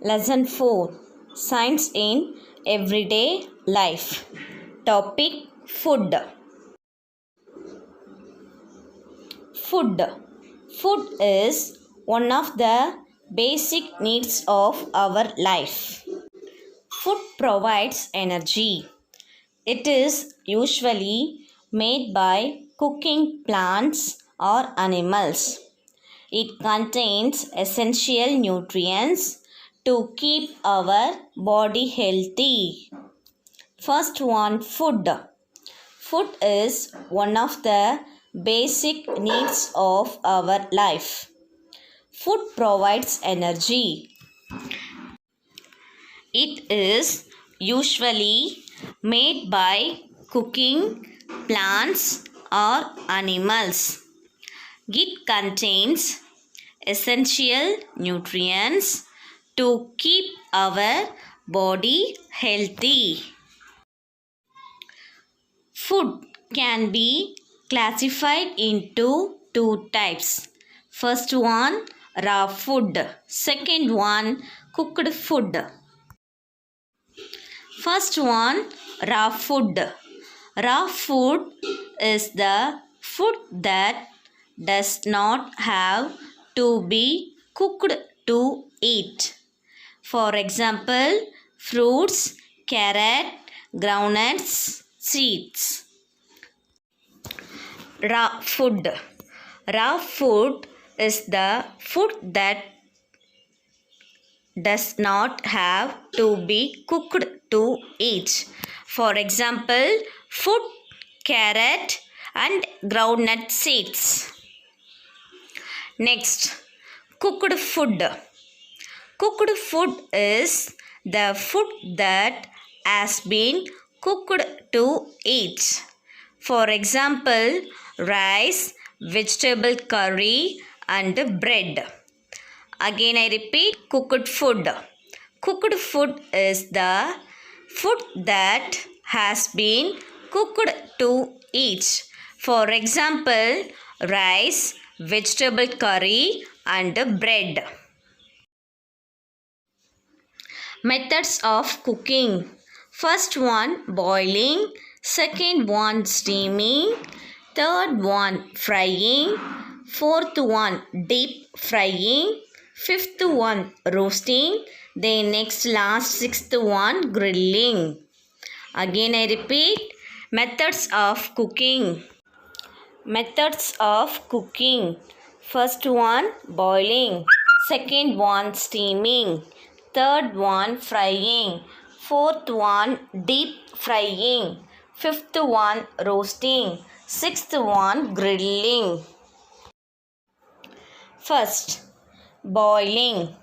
Lesson 4 Science in Everyday Life. Topic Food. Food. Food is one of the basic needs of our life. Food provides energy. It is usually made by cooking plants or animals. It contains essential nutrients to keep our body healthy. First one, food. Food is one of the basic needs of our life. Food provides energy. It is usually made by cooking plants or animals. It contains essential nutrients to keep our body healthy. Food can be classified into two types. First one, raw food. Second one, cooked food. First one, raw food. Raw food is the food that does not have to be cooked to eat. For example, fruits, carrot, groundnuts, seeds. Raw food. Raw food is the food that does not have to be cooked to eat. For example, fruit, carrot, and groundnut seeds. Next, cooked food. Cooked food is the food that has been cooked to eat. For example, rice, vegetable curry, and bread. Again, I repeat, cooked food. Cooked food is the food that has been cooked to eat. For example, rice, vegetable curry, and bread. Methods of cooking. First one, boiling. Second one, steaming. Third one, frying. Fourth one, deep frying. Fifth one, roasting. Then next last sixth one, grilling. Again I repeat, methods of cooking. Methods of cooking. First one, boiling. Second one, steaming. Third one, frying. Fourth one, deep frying. Fifth one, roasting. Sixth one, grilling. First, boiling.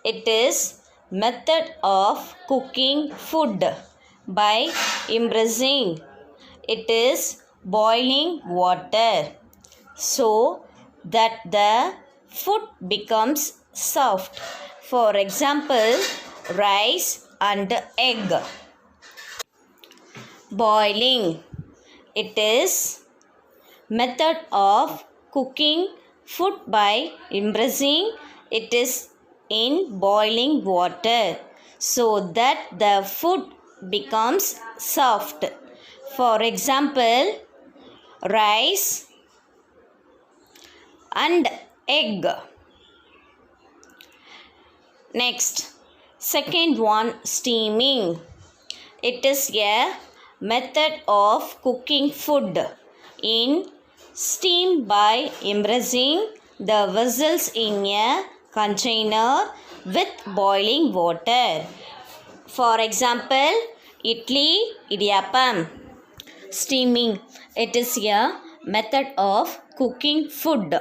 It is method of cooking food by immersing. It is boiling water so that the food becomes soft. For example, rice and egg. Boiling. It is method of cooking food by immersing. It is in boiling water so that the food becomes soft. For example, rice and egg. Next, second one, steaming. It is a method of cooking food in steam by immersing the vessels in a container with boiling water. For example, idli, idiyappam. Steaming. It is a method of cooking food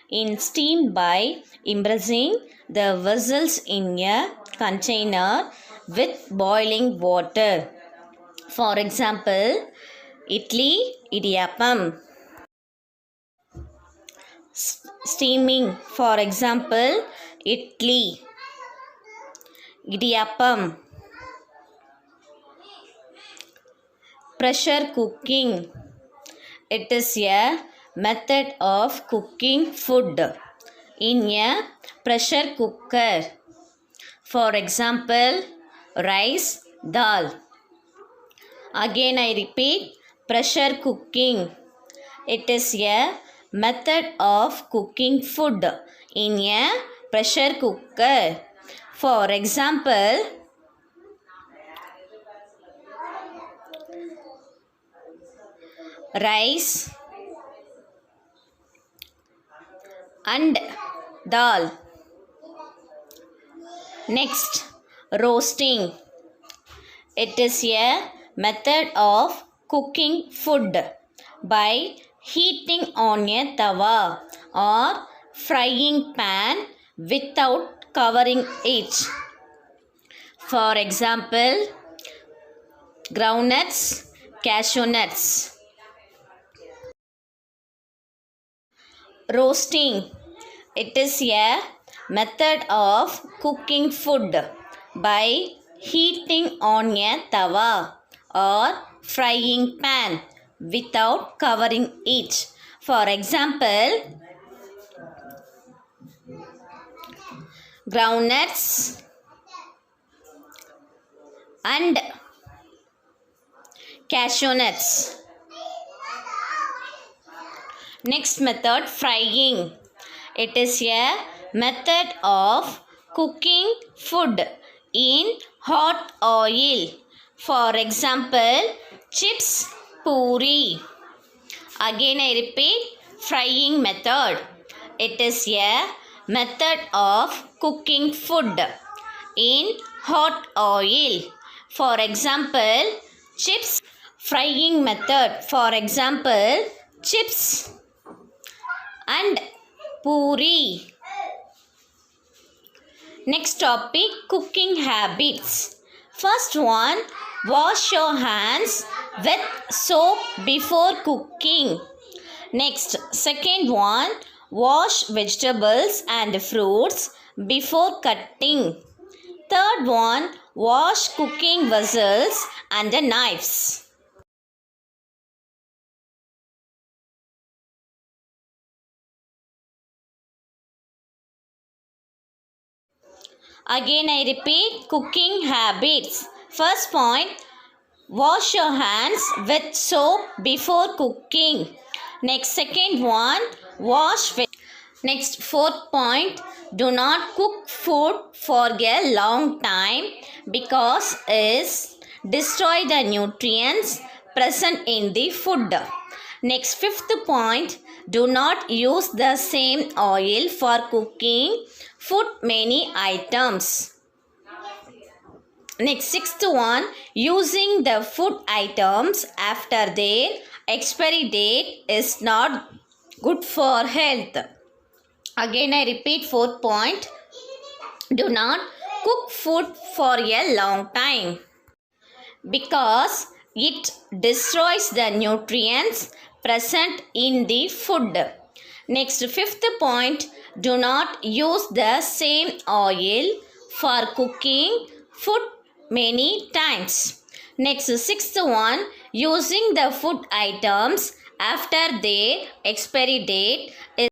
in steam by immersing the vessels in a container with boiling water. For example, idli, idiyappam. Steaming. For example, idli, idiyappam. Pressure cooking. It is a method of cooking food in a pressure cooker. For example, rice, dal. Again I repeat, pressure cooking. It is a method of cooking food in a pressure cooker. For example, rice and dal. Next, roasting. It is a method of cooking food by heating on a tawa or frying pan without covering it. For example, groundnuts, cashew nuts. Roasting. It is a method of cooking food by heating on a tawa or frying pan without covering it. For example, groundnuts and cashew nuts. Next method, frying. It is a method of cooking food in hot oil. For example, chips, puri. Again I repeat, frying method. It is a method of cooking food in hot oil. For example, chips. Frying method. For example, chips and puri. Next topic, cooking habits. First one, wash your hands with soap before cooking. Next, second one, wash vegetables and fruits before cutting. Third one, wash cooking vessels and knives. Again I repeat, cooking habits. First point, wash your hands with soap before cooking. Next, second one, Next, fourth point, do not cook food for a long time because it destroy the nutrients present in the food. Next, fifth point, do not use the same oil for cooking food many items. Next, sixth one, using the food items after their expiry date is not good for health. Again I repeat, fourth point, do not cook food for a long time because it destroys the nutrients present in the food. Next, fifth point, do not use the same oil for cooking food many times. Next, sixth one, using the food items after their expiry date is